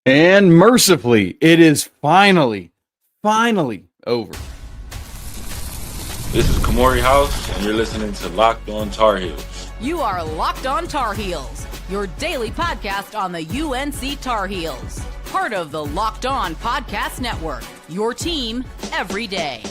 And mercifully, it is finally over. This is Kamori House, and you're listening to Locked On Tar Heels. You are Locked On Tar Heels, your daily podcast on the UNC Tar Heels. Part of the Locked On Podcast Network, your team every day.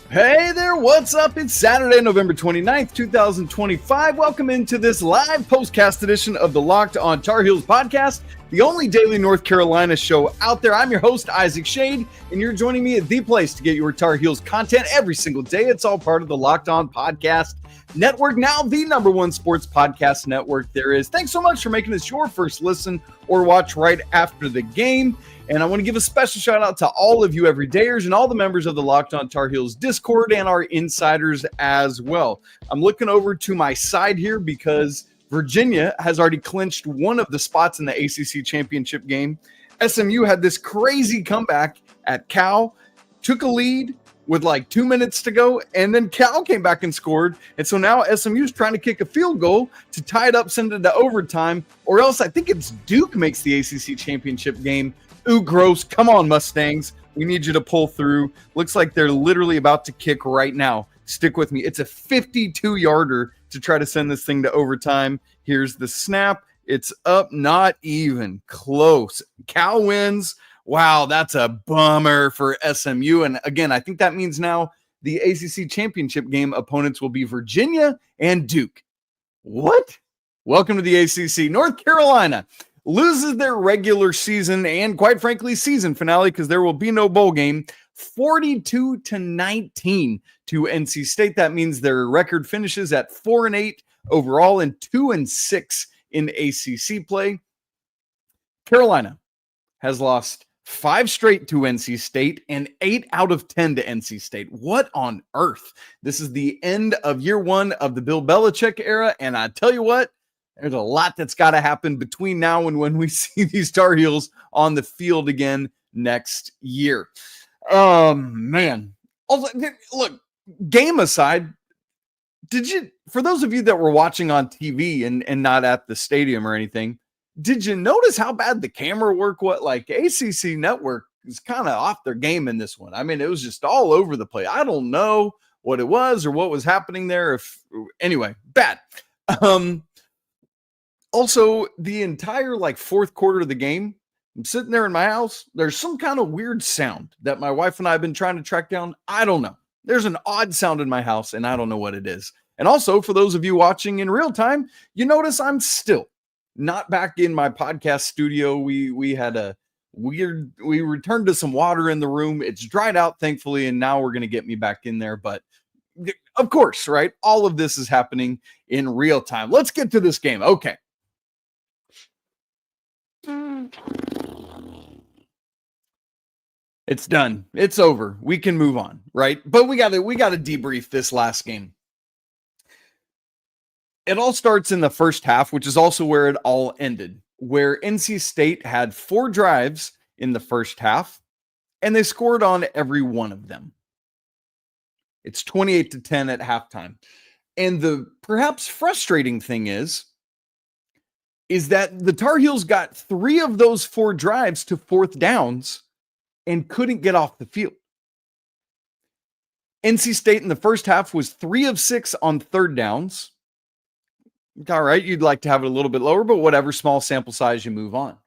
Hey there, what's up? It's Saturday, November 29th, 2025. Welcome into this live postcast edition of the Locked On Tar Heels podcast, the only daily North Carolina show out there. I'm your host, Isaac Schade, and you're joining me at the place to get your Tar Heels content every single day. It's all part of the Locked On Podcast Network, now the number one sports podcast network there is. Thanks so much for making this your first listen or watch right after the game. And I want to give a special shout out to all of you everydayers and all the members of the Locked On Tar Heels Discord and our insiders as well. I'm looking over to my side here because Virginia has already clinched one of the spots in the ACC championship game. SMU had this crazy comeback at Cal, took a lead with like 2 minutes to go, and then Cal came back and scored. And so now SMU is trying to kick a field goal to tie it up, send it to overtime, or else I think it's Duke makes the ACC championship game. Ooh, gross. Come on, Mustangs. We need you to pull through. Looks like they're literally about to kick right now. Stick with me. It's a 52-yarder to try to send this thing to overtime. Here's the snap. It's up, not even close. Cal wins. Wow, that's a bummer for SMU. And again, I think that means now the ACC championship game opponents will be Virginia and Duke. What? Welcome to the ACC. North Carolina loses their regular season and, quite frankly, season finale because there will be no bowl game, 42-19 to NC State. That means their record finishes at 4-8 overall and 2-6 in ACC play. Carolina has lost 5 straight to NC State and 8 out of 10 to NC State. What on earth? This is the end of year one of the Bill Belichick era, and I tell you what, there's a lot that's got to happen between now and when we see these Tar Heels on the field again next year. Man. Also, look, game aside, for those of you that were watching on TV and not at the stadium or anything, did you notice how bad the camera work was? Like, ACC Network is kind of off their game in this one. I mean, it was just all over the place. I don't know what it was or what was happening there. Anyway, bad. Also, the entire fourth quarter of the game, I'm sitting there in my house. There's some kind of weird sound that my wife and I have been trying to track down. I don't know. There's an odd sound in my house, and I don't know what it is. And also, for those of you watching in real time, you notice I'm still not back in my podcast studio. We had we returned to some water in the room. It's dried out, thankfully, and now we're going to get me back in there. But of course, right? All of this is happening in real time. Let's get to this game. Okay. It's done. It's over. We can move on, right? But we got to debrief this last game. It all starts in the first half, which is also where it all ended, where NC State had 4 drives in the first half, and they scored on every one of them. It's 28-10 at halftime. And the perhaps frustrating thing is that the Tar Heels got 3 of those 4 drives to fourth downs and couldn't get off the field. NC State in the first half was 3 of 6 on third downs. All right, you'd like to have it a little bit lower, but whatever, small sample size, you move on.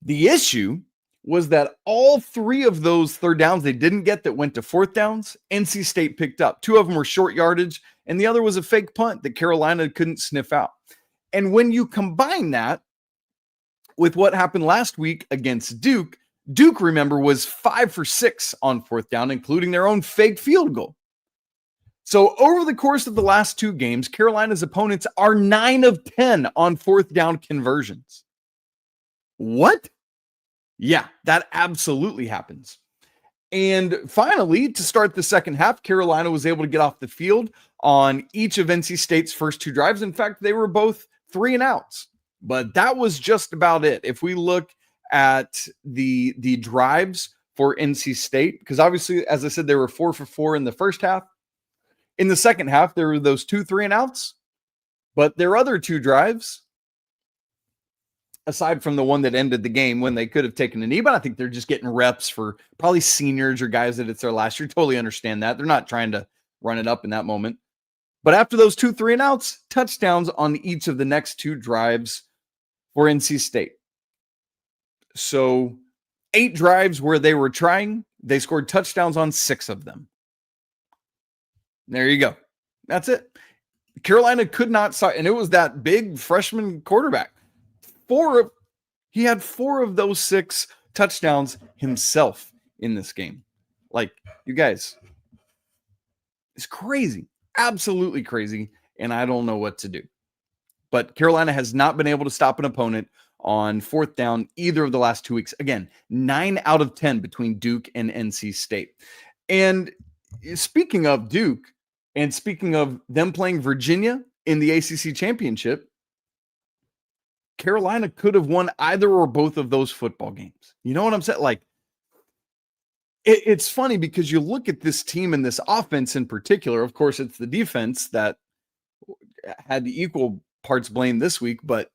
The issue was that all 3 of those third downs they didn't get that went to fourth downs, NC State picked up. 2 of them were short yardage, and the other was a fake punt that Carolina couldn't sniff out. And when you combine that with what happened last week against Duke, remember, was 5 for 6 on fourth down, including their own fake field goal. So over the course of the last 2 games, Carolina's opponents are 9 of 10 on fourth down conversions. What? Yeah, that absolutely happens. And finally, to start the second half, Carolina was able to get off the field on each of NC State's first 2 drives. In fact, they were both 3 and outs. But that was just about it. If we look at the drives for NC State, because obviously, as I said, they were 4 for 4 in the first half. In the second half, there were those 2 3 and outs, but their other 2 drives, aside from the one that ended the game when they could have taken a knee, but I think they're just getting reps for probably seniors or guys that it's their last year. Totally understand that. They're not trying to run it up in that moment. But after those 2 3-and-outs, touchdowns on each of the next 2 drives for NC State. So 8 drives where they were trying, they scored touchdowns on 6 of them. There you go. That's it. Carolina could not start, and it was that big freshman quarterback. He had 4 of those 6 touchdowns himself in this game. Like, you guys, it's crazy. Absolutely crazy. And I don't know what to do. But Carolina has not been able to stop an opponent on 4th down either of the last 2 weeks. Again, 9 out of 10 between Duke and NC State. And speaking of Duke, and speaking of them playing Virginia in the ACC championship, Carolina could have won either or both of those football games. You know what I'm saying? Like, it's funny because you look at this team and this offense in particular. Of course, it's the defense that had the equal parts blame this week, but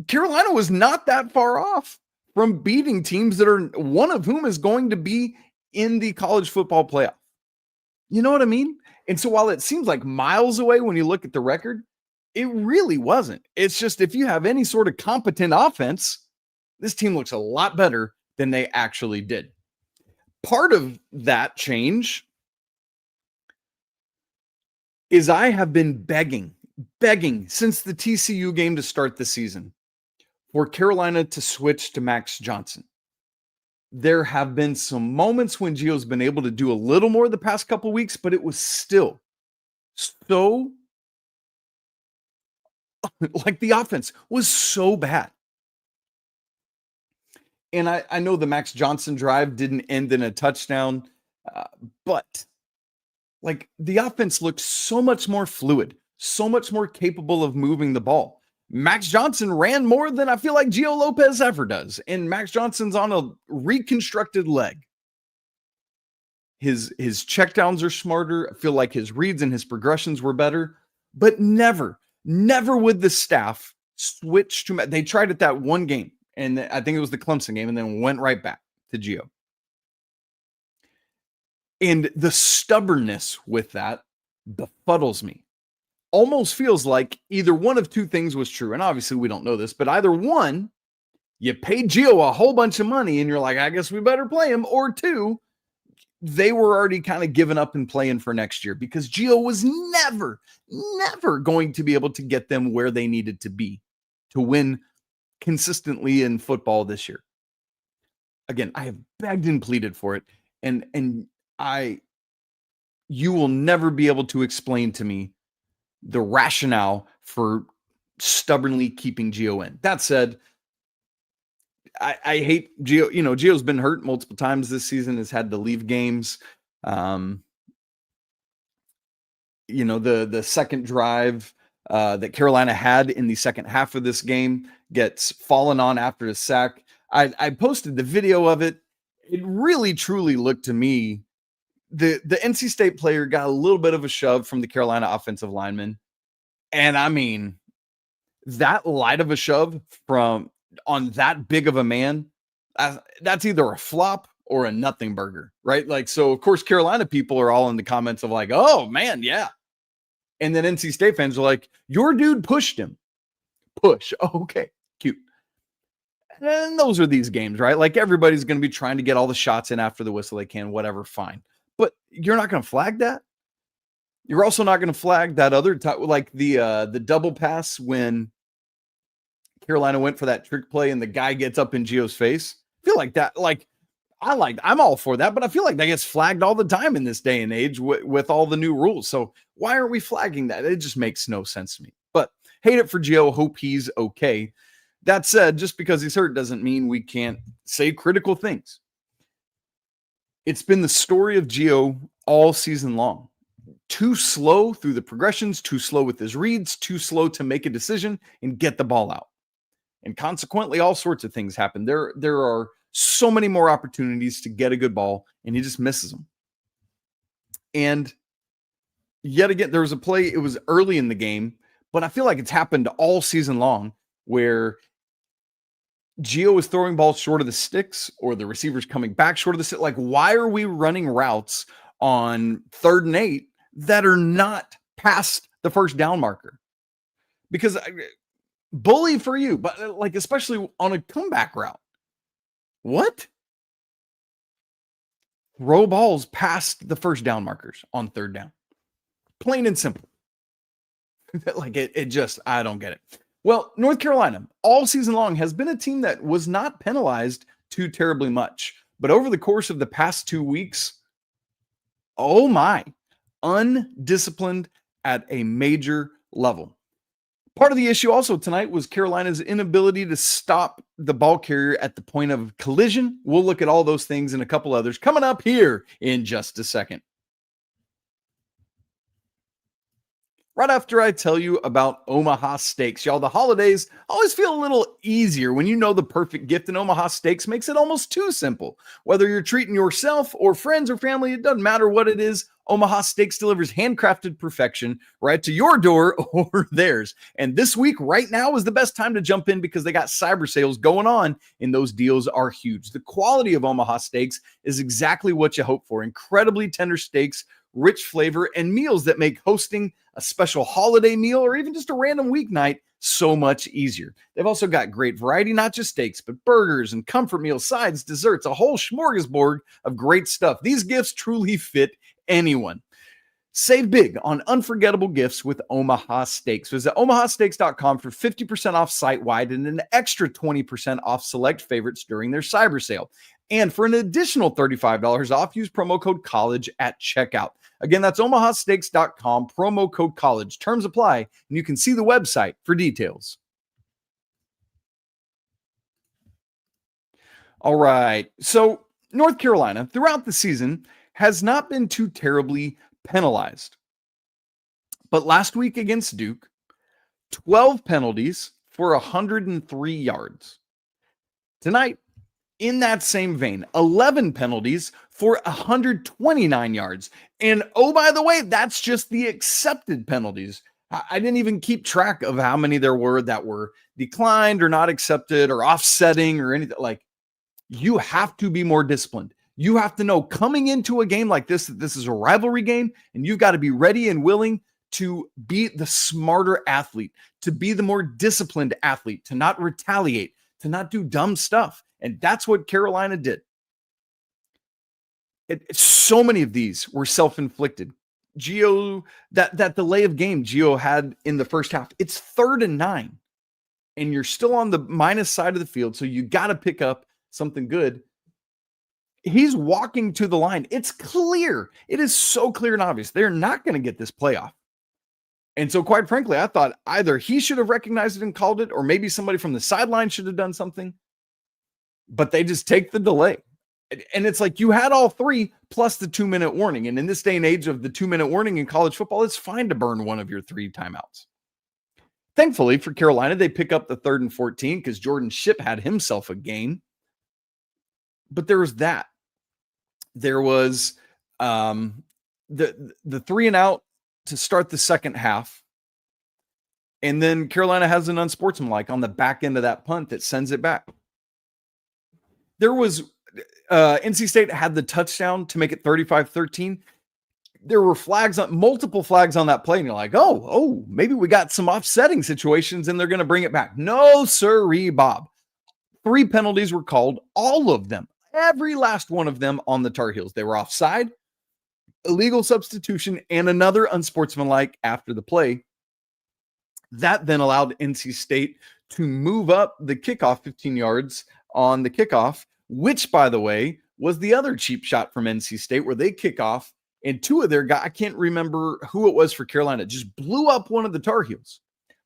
Carolina was not that far off from beating teams that are, one of whom is going to be in the college football playoff. You know what I mean? And so while it seems like miles away when you look at the record, it really wasn't. It's just, if you have any sort of competent offense, this team looks a lot better than they actually did. Part of that change is I have been begging since the TCU game to start the season for Carolina to switch to Max Johnson. There have been some moments when Gio's been able to do a little more the past couple of weeks, but it was still so, like, the offense was so bad. And I know the Max Johnson drive didn't end in a touchdown, but like, the offense looked so much more fluid, so much more capable of moving the ball. Max Johnson ran more than I feel like Gio Lopez ever does. And Max Johnson's on a reconstructed leg. His checkdowns are smarter. I feel like his reads and his progressions were better, but never would the staff switch to, they tried it that one game. And I think it was the Clemson game, and then went right back to Gio. And the stubbornness with that befuddles me. Almost feels like either one of 2 things was true. And obviously we don't know this, but either one, you paid Gio a whole bunch of money and you're like, I guess we better play him. Or 2, they were already kind of giving up and playing for next year because Gio was never going to be able to get them where they needed to be to win consistently in football this year. Again, I have begged and pleaded for it. And you will never be able to explain to me the rationale for stubbornly keeping Gio in. That said, I hate Gio. You know, Gio's been hurt multiple times this season, has had to leave games. You know, the second drive that Carolina had in the second half of this game gets fallen on after a sack. I posted the video of it. It really, truly looked to me, the NC State player got a little bit of a shove from the Carolina offensive lineman. And I mean, that light of a shove from on that big of a man, that's either a flop or a nothing burger, right? Like, so of course, Carolina people are all in the comments of like, oh man, yeah. And then NC State fans are like, your dude pushed him. Push. Okay, cute. And those are these games, right? Like, everybody's going to be trying to get all the shots in after the whistle they can, whatever, fine. But you're not going to flag that. You're also not going to flag that other like the double pass when Carolina went for that trick play and the guy gets up in Gio's face. I feel like that, like, I'm all for that, but I feel like that gets flagged all the time in this day and age with all the new rules. So why aren't we flagging that? It just makes no sense to me. But hate it for Gio. Hope he's okay. That said, just because he's hurt doesn't mean we can't say critical things. It's been the story of Gio all season long. Too slow through the progressions, too slow with his reads, too slow to make a decision and get the ball out. And consequently, all sorts of things happen. There are so many more opportunities to get a good ball, and he just misses them. And yet again, there was a play, it was early in the game, but I feel like it's happened all season long, where Gio is throwing balls short of the sticks, or the receivers coming back short of the stick. Like, why are we running routes on 3rd and 8 that are not past the first down marker? Because bully for you, but like, especially on a comeback route. What? Throw balls past the first down markers on 3rd down. Plain and simple. Like, it just, I don't get it. Well, North Carolina all season long has been a team that was not penalized too terribly much. But over the course of the past 2 weeks, oh my, undisciplined at a major level. Part of the issue also tonight was Carolina's inability to stop the ball carrier at the point of collision. We'll look at all those things and a couple others coming up here in just a second. Right after I tell you about Omaha Steaks. Y'all, the holidays always feel a little easier when you know the perfect gift, and Omaha Steaks makes it almost too simple. Whether you're treating yourself or friends or family, it doesn't matter what it is, Omaha Steaks delivers handcrafted perfection right to your door or theirs. And this week, right now, is the best time to jump in because they got cyber sales going on, and those deals are huge. The quality of Omaha Steaks is exactly what you hope for. Incredibly tender steaks, rich flavor, and meals that make hosting a special holiday meal or even just a random weeknight so much easier. They've also got great variety, not just steaks, but burgers and comfort meals, sides, desserts, a whole smorgasbord of great stuff. These gifts truly fit anyone. Save big on unforgettable gifts with Omaha Steaks. Visit omahasteaks.com for 50% off site-wide and an extra 20% off select favorites during their cyber sale. And for an additional $35 off, use promo code COLLEGE at checkout. Again, that's omahasteaks.com, promo code COLLEGE. Terms apply, and you can see the website for details. All right. So North Carolina, throughout the season, has not been too terribly penalized. But last week against Duke, 12 penalties for 103 yards. Tonight, in that same vein, 11 penalties for 129 yards. And oh, by the way, that's just the accepted penalties. I didn't even keep track of how many there were that were declined or not accepted or offsetting or anything. Like, you have to be more disciplined. You have to know coming into a game like this, that this is a rivalry game, and you've got to be ready and willing to be the smarter athlete, to be the more disciplined athlete, to not retaliate, to not do dumb stuff. And that's what Carolina did. So many of these were self-inflicted. Gio, that delay of game Gio had in the first half, it's 3rd and 9. And you're still on the minus side of the field, so you got to pick up something good. He's walking to the line. It's clear. It is so clear and obvious. They're not going to get this playoff. And so, quite frankly, I thought either he should have recognized it and called it, or maybe somebody from the sideline should have done something. But they just take the delay. And it's like you had all three plus the 2-minute warning. And in this day and age of the 2-minute warning in college football, it's fine to burn one of your 3 timeouts. Thankfully for Carolina, they pick up the 3rd and 14 because Jordan Shipp had himself a gain. But there was that. There was the 3 and out to start the second half. And then Carolina has an unsportsmanlike on the back end of that punt that sends it back. There was NC State had the touchdown to make it 35-13. There were multiple flags on that play, and you're like, oh, maybe we got some offsetting situations and they're going to bring it back. No, sirree, Bob. 3 penalties were called, all of them, every last one of them on the Tar Heels. They were offside, illegal substitution, and another unsportsmanlike after the play. That then allowed NC State to move up the kickoff 15 yards on the kickoff, which, by the way, was the other cheap shot from NC State where they kick off and 2 of their guys, I can't remember who it was for Carolina, just blew up one of the Tar Heels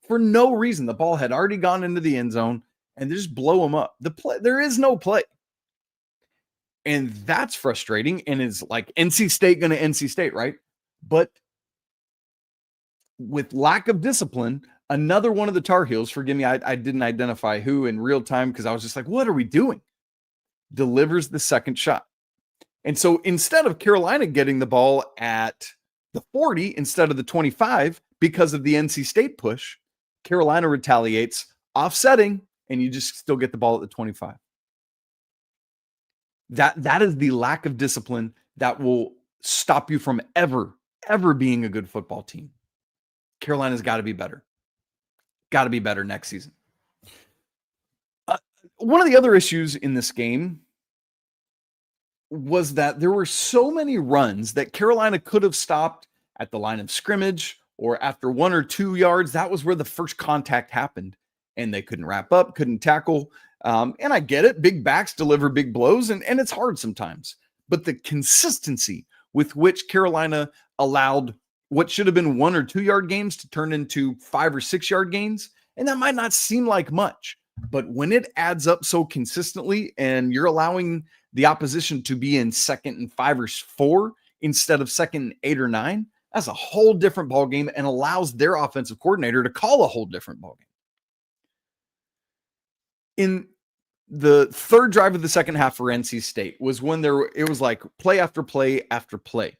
for no reason. The ball had already gone into the end zone and they just blow them up. There is no play. And that's frustrating. And it's like NC State going to NC State, right? But with lack of discipline, another one of the Tar Heels, forgive me, I didn't identify who in real time because I was just like, what are we doing? Delivers the second shot. And so instead of Carolina getting the ball at the 40 instead of the 25 because of the NC State push, Carolina retaliates, offsetting, and you just still get the ball at the 25. That is the lack of discipline that will stop you from ever being a good football team. Carolina's got to be better. Got to be better next season. One of the other issues in this game was that there were so many runs that Carolina could have stopped at the line of scrimmage or after 1 or 2 yards. That was where the first contact happened, and they couldn't wrap up, couldn't tackle. And I get it. Big backs deliver big blows, and it's hard sometimes. But the consistency with which Carolina allowed what should have been 1 or 2 yard gains to turn into 5 or 6 yard gains, and that might not seem like much, but when it adds up so consistently and you're allowing the opposition to be in 2nd and 5 or 4 instead of 2nd and 8 or 9, that's a whole different ball game and allows their offensive coordinator to call a whole different ball game. In the third drive of the second half for NC State was when it was like play after play after play.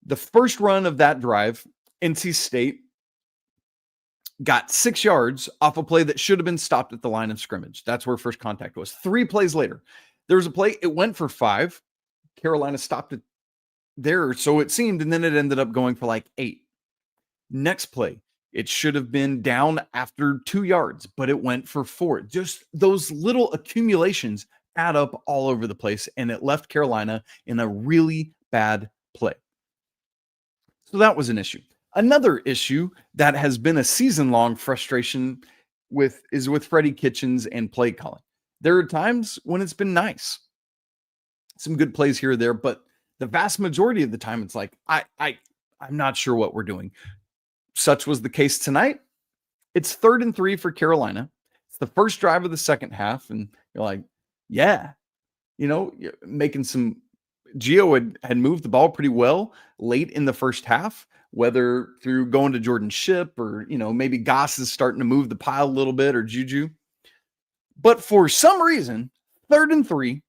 The first run of that drive, NC State got 6 yards off a play that should have been stopped at the line of scrimmage. That's where first contact was. 3 plays later, there was a play. It went for 5. Carolina stopped it there, so it seemed, and then it ended up going for like 8. Next play, it should have been down after 2 yards, but it went for 4. Just those little accumulations add up all over the place, and it left Carolina in a really bad play. So that was an issue. Another issue that has been a season-long frustration is with Freddie Kitchens and play calling. There are times when it's been nice. Some good plays here or there, but the vast majority of the time it's like, I'm not sure what we're doing. Such was the case tonight. It's 3rd and 3 for Carolina. It's the first drive of the second half, and you're like, yeah, you're making some. Gio had moved the ball pretty well late in the first half, whether through going to Jordan Shipp or, maybe Goss is starting to move the pile a little bit, or Juju. But for some reason, 3rd and 3,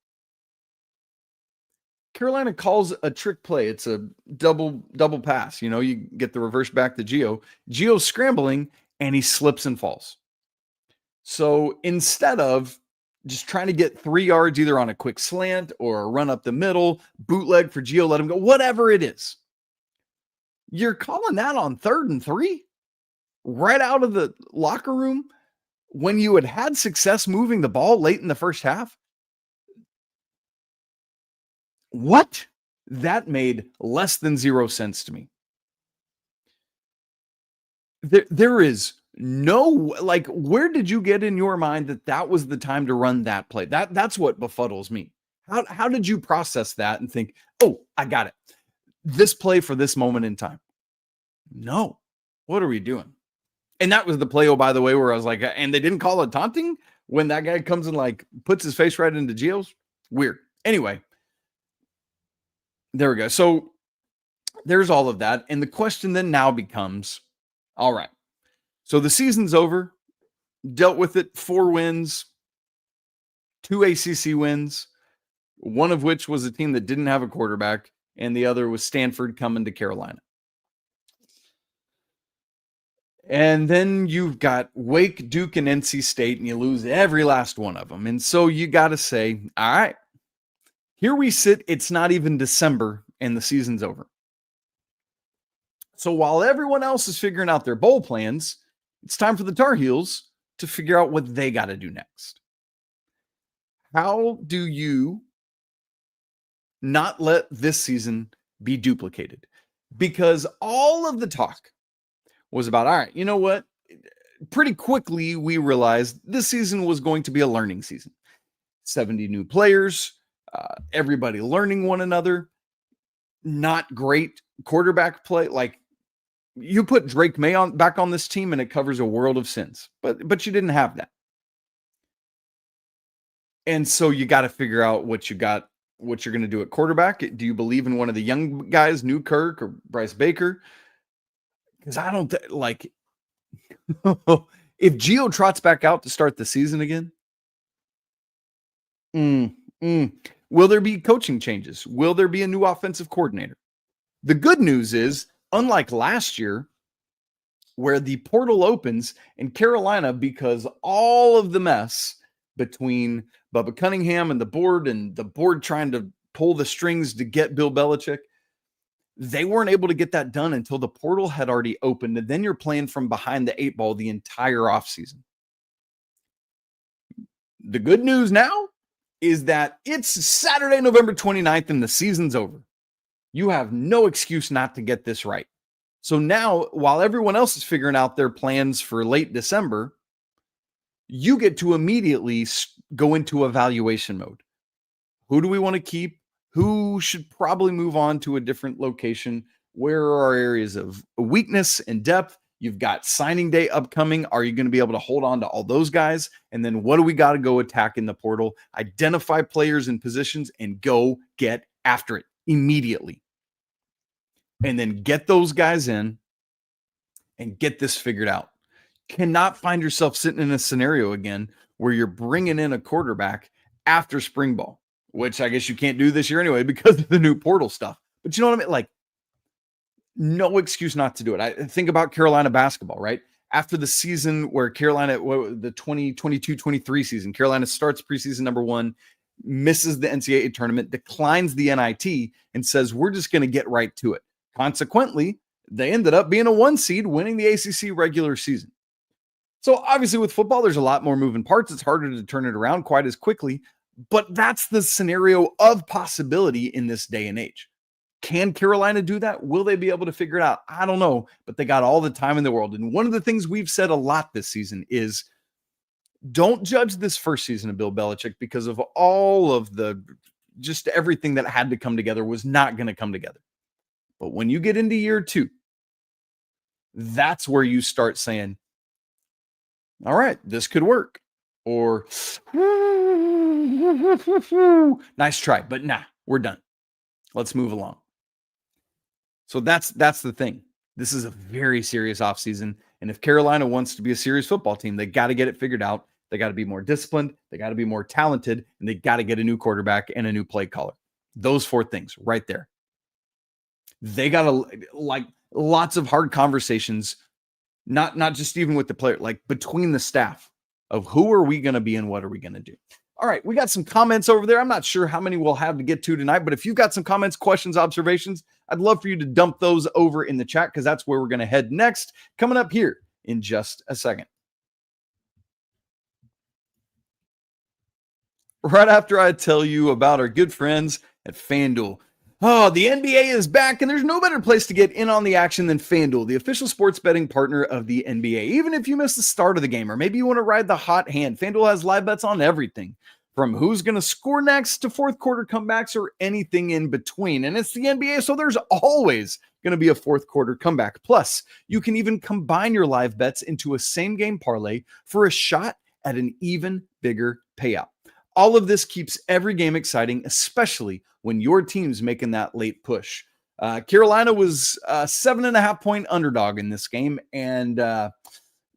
Carolina calls a trick play. It's a double pass. You get the reverse back to Gio. Gio's scrambling, and he slips and falls. So instead of just trying to get 3 yards either on a quick slant or a run up the middle, bootleg for Gio, let him go, whatever it is, you're calling that on 3rd and 3 right out of the locker room when you had success moving the ball late in the first half. What? That made less than 0 sense to me. There is no, where did you get in your mind that was the time to run that play? That's what befuddles me. How did you process that and think, oh, I got it. This play for this moment in time? No. What are we doing? And that was the play, oh, by the way, where I was like, and they didn't call it taunting when that guy comes and puts his face right into Gio's? Weird. Anyway, there we go. So there's all of that. And the question then now becomes, all right, so the season's over, dealt with it, 4 wins, 2 ACC wins, one of which was a team that didn't have a quarterback, and the other was Stanford coming to Carolina. And then you've got Wake, Duke, and NC State, and you lose every last one of them. And so you got to say, all right, here we sit. It's not even December, and the season's over. So while everyone else is figuring out their bowl plans, it's time for the Tar Heels to figure out what they got to do next. How do you not let this season be duplicated? Because all of the talk was about, all right, you know what? Pretty quickly, we realized this season was going to be a learning season. 70 new players, everybody learning one another, not great quarterback play. You put Drake May back on this team and it covers a world of sins, but you didn't have that. And so you got to figure out what you're going to do at quarterback. Do you believe in one of the young guys, Newkirk or Bryce Baker? Because I don't if Gio trots back out to start the season again, will there be coaching changes? Will there be a new offensive coordinator? The good news is, unlike last year, where the portal opens and Carolina, because all of the mess between Bubba Cunningham and the board trying to pull the strings to get Bill Belichick, they weren't able to get that done until the portal had already opened. And then you're playing from behind the 8 ball the entire offseason. The good news now is that it's Saturday, November 29th, and the season's over. You have no excuse not to get this right. So now, while everyone else is figuring out their plans for late December, you get to immediately go into evaluation mode. Who do we want to keep? Who should probably move on to a different location? Where are our areas of weakness and depth? You've got signing day upcoming. Are you going to be able to hold on to all those guys? And then what do we got to go attack in the portal? Identify players and positions and go get after it immediately. And then get those guys in and get this figured out. Cannot find yourself sitting in a scenario again where you're bringing in a quarterback after spring ball, which I guess you can't do this year anyway because of the new portal stuff. But you know what I mean? Like, no excuse not to do it. I think about Carolina basketball, right? After the season where Carolina, the 2022-23 season, Carolina starts preseason number 1, misses the NCAA tournament, declines the NIT, and says, we're just going to get right to it. Consequently, they ended up being a 1 seed, winning the ACC regular season. So obviously with football, there's a lot more moving parts. It's harder to turn it around quite as quickly, but that's the scenario of possibility in this day and age. Can Carolina do that? Will they be able to figure it out? I don't know, but they got all the time in the world. And one of the things we've said a lot this season is don't judge this first season of Bill Belichick because of all of just everything that had to come together was not going to come together. But when you get into year 2, that's where you start saying, all right, this could work. Or, nice try, but nah, we're done. Let's move along. So that's the thing. This is a very serious offseason. And if Carolina wants to be a serious football team, they got to get it figured out. They got to be more disciplined. They got to be more talented. And they got to get a new quarterback and a new play caller. Those 4 things right there. They got to, like, lots of hard conversations, not just even with the player, like between the staff of who are we going to be and what are we going to do. All right, we got some comments over there. I'm not sure how many we'll have to get to tonight, but if you've got some comments, questions, observations, I'd love for you to dump those over in the chat because that's where we're going to head next, coming up here in just a second. Right after I tell you about our good friends at FanDuel. Oh, the NBA is back, and there's no better place to get in on the action than FanDuel, the official sports betting partner of the NBA. Even if you missed the start of the game, or maybe you want to ride the hot hand, FanDuel has live bets on everything, from who's going to score next to fourth quarter comebacks or anything in between. And it's the NBA, so there's always going to be a fourth quarter comeback. Plus, you can even combine your live bets into a same-game parlay for a shot at an even bigger payout. All of this keeps every game exciting, especially when your team's making that late push. Carolina was a 7.5-point underdog in this game, and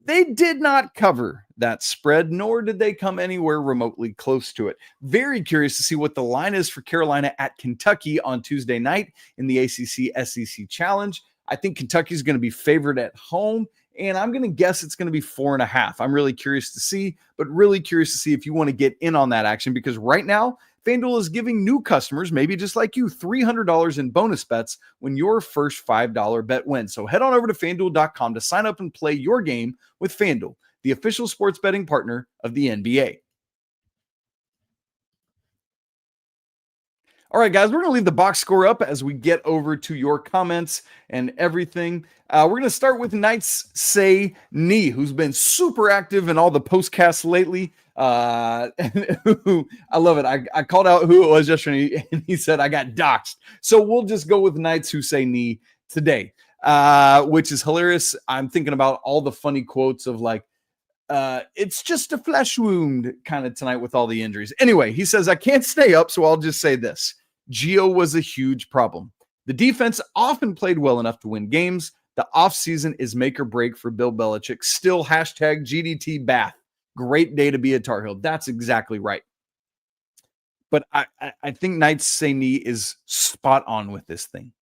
they did not cover that spread, nor did they come anywhere remotely close to it. Very curious to see what the line is for Carolina at Kentucky on Tuesday night in the ACC SEC Challenge. I think Kentucky's going to be favored at home, and I'm going to guess it's going to be 4.5. I'm really curious to see, but really curious to see if you want to get in on that action, because right now, FanDuel is giving new customers, maybe just like you, $300 in bonus bets when your first $5 bet wins. So head on over to FanDuel.com to sign up and play your game with FanDuel, the official sports betting partner of the NBA. All right, guys, we're going to leave the box score up as we get over to your comments and everything. We're going to start with Knights Say Knee, who's been super active in all the postcasts lately. I love it. I called out who it was yesterday, and he said I got doxxed. So we'll just go with Knights Who Say Knee today, which is hilarious. I'm thinking about all the funny quotes of like, it's just a flesh wound kind of tonight with all the injuries. Anyway, he says, I can't stay up, so I'll just say this. Gio was a huge problem. The defense often played well enough to win games. The offseason is make or break for Bill Belichick. Still hashtag GDT Bath. Great day to be a Tar Heel. That's exactly right. But I think Knights Say Knee is spot on with this thing.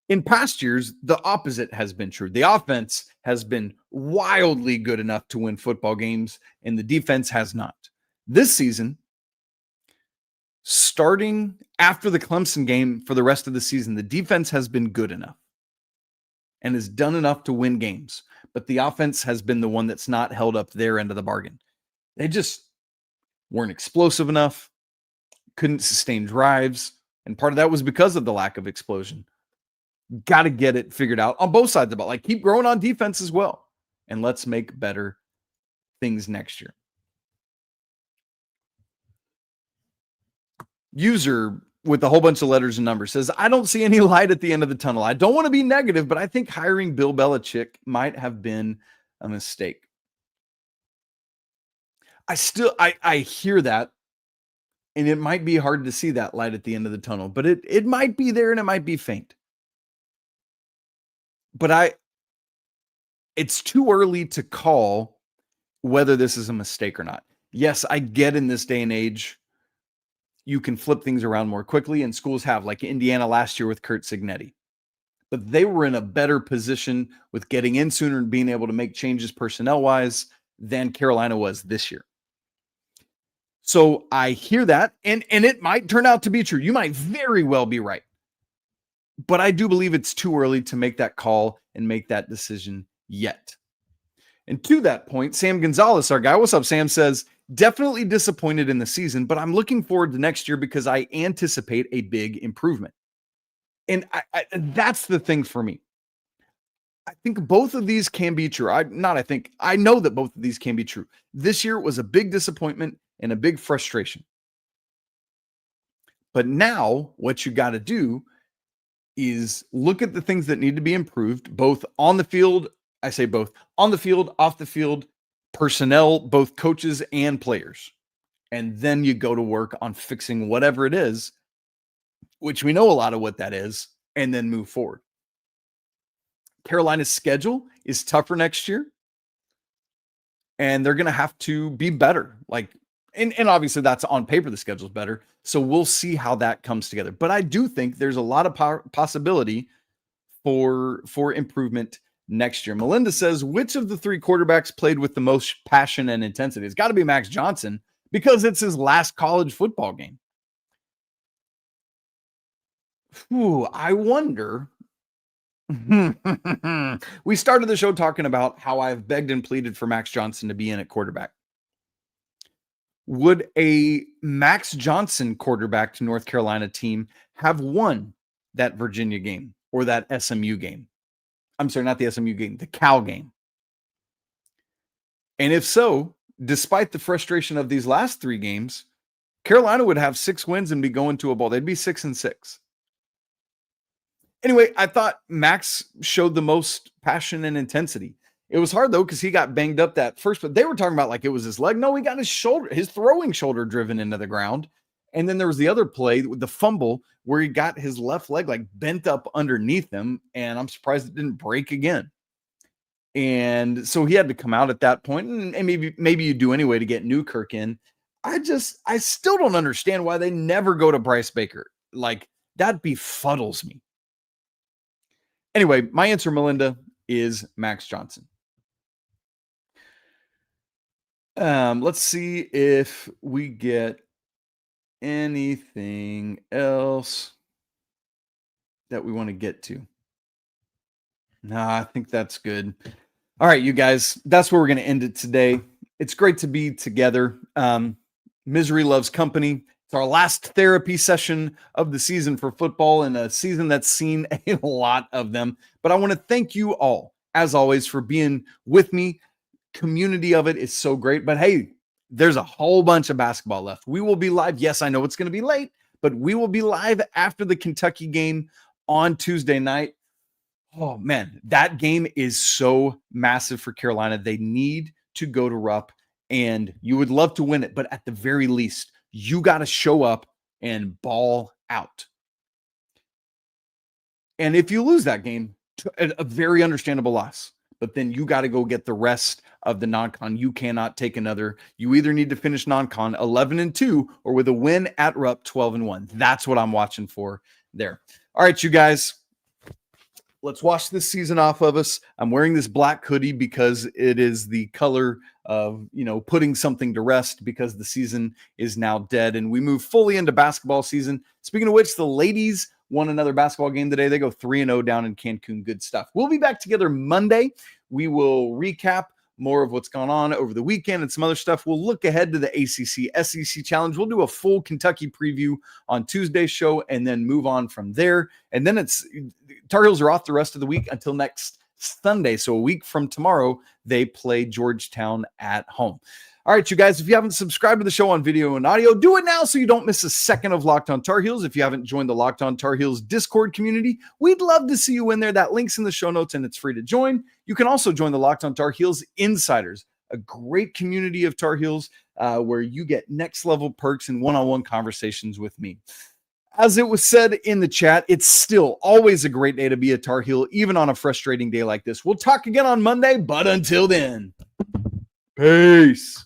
In past years, the opposite has been true. The offense has been wildly good enough to win football games, and the defense has not. This season, starting after the Clemson game for the rest of the season, the defense has been good enough and has done enough to win games. But the offense has been the one that's not held up their end of the bargain. They just weren't explosive enough, couldn't sustain drives, and part of that was because of the lack of explosion. Got to get it figured out on both sides of the ball. Like, keep growing on defense as well. And let's make better things next year. User with a whole bunch of letters and numbers says, I don't see any light at the end of the tunnel. I don't want to be negative, but I think hiring Bill Belichick might have been a mistake. I hear that, and it might be hard to see that light at the end of the tunnel, but it might be there and it might be faint. But it's too early to call whether this is a mistake or not. Yes, I get in this day and age, you can flip things around more quickly, and schools have, like Indiana last year with Curt Cignetti. But they were in a better position with getting in sooner and being able to make changes personnel-wise than Carolina was this year. So I hear that, and it might turn out to be true. You might very well be right. But I do believe it's too early to make that call and make that decision yet. And to that point, Sam Gonzalez, our guy, what's up, Sam, says, definitely disappointed in the season, but I'm looking forward to next year because I anticipate a big improvement. And that's the thing for me. I think both of these can be true. I know that both of these can be true. This year was a big disappointment and a big frustration. But now what you got to do is look at the things that need to be improved, both on the field. I say both on the field, off the field, personnel, both coaches and players. And then you go to work on fixing whatever it is, which we know a lot of what that is, and then move forward. Carolina's schedule is tougher next year, and they're going to have to be better. And obviously that's on paper, the schedule's better. So we'll see how that comes together. But I do think there's a lot of possibility for improvement next year. Melinda says, which of the three quarterbacks played with the most passion and intensity? It's got to be Max Johnson because it's his last college football game. I wonder. We started the show talking about how I've begged and pleaded for Max Johnson to be in at quarterback. Would a Max Johnson quarterback to North Carolina team have won that Virginia game or that SMU game? I'm sorry, not the SMU game, the Cal game. And if so, despite the frustration of these last three games, Carolina would have 6 wins and be going to a bowl. They'd be 6-6. Anyway, I thought Max showed the most passion and intensity. It was hard, though, because he got banged up that first, but they were talking about like it was his leg. No, he got his throwing shoulder driven into the ground. And then there was the other play with the fumble where he got his left leg like bent up underneath him. And I'm surprised it didn't break again. And so he had to come out at that point, and maybe you do anyway to get Newkirk in. I still don't understand why they never go to Bryce Baker. Like, that befuddles me. Anyway, my answer, Melinda, is Max Johnson. Let's see if we get anything else that we want to get to. I think that's good. All right, you guys, that's where we're going to end it today. It's great to be together. Misery loves company. It's our last therapy session of the season for football, and a season that's seen a lot of them. But I want to thank you all, as always, for being with me. Community of it is so great. But hey, there's a whole bunch of basketball left. We will be live. Yes, I know it's going to be late, but we will be live after the Kentucky game on Tuesday night. Oh, man, that game is so massive for Carolina. They need to go to Rupp, and you would love to win it. But at the very least, you got to show up and ball out. And if you lose that game, a very understandable loss. But then you got to go get the rest of the non-con. You cannot take another. You either need to finish non-con 11-2 or with a win at Rupp 12-1. That's what I'm watching for there. All right, you guys. let's wash this season off of us. I'm wearing this black hoodie because it is the color of, putting something to rest because the season is now dead and we move fully into basketball season. Speaking of which, the ladies won another basketball game today. They go 3-0 down in Cancun. Good stuff. We'll be back together Monday. We will recap more of what's gone on over the weekend and some other stuff. We'll look ahead to the ACC SEC Challenge. We'll do a full Kentucky preview on Tuesday's show and then move on from there. And then Tar Heels are off the rest of the week until next Sunday. So a week from tomorrow, they play Georgetown at home. All right, you guys, if you haven't subscribed to the show on video and audio, do it now so you don't miss a second of Locked On Tar Heels. If you haven't joined the Locked On Tar Heels Discord community, we'd love to see you in there. That link's in the show notes and it's free to join. You can also join the Locked On Tar Heels Insiders, a great community of Tar Heels where you get next level perks and one-on-one conversations with me. As it was said in the chat, it's still always a great day to be a Tar Heel, even on a frustrating day like this. We'll talk again on Monday, but until then, peace.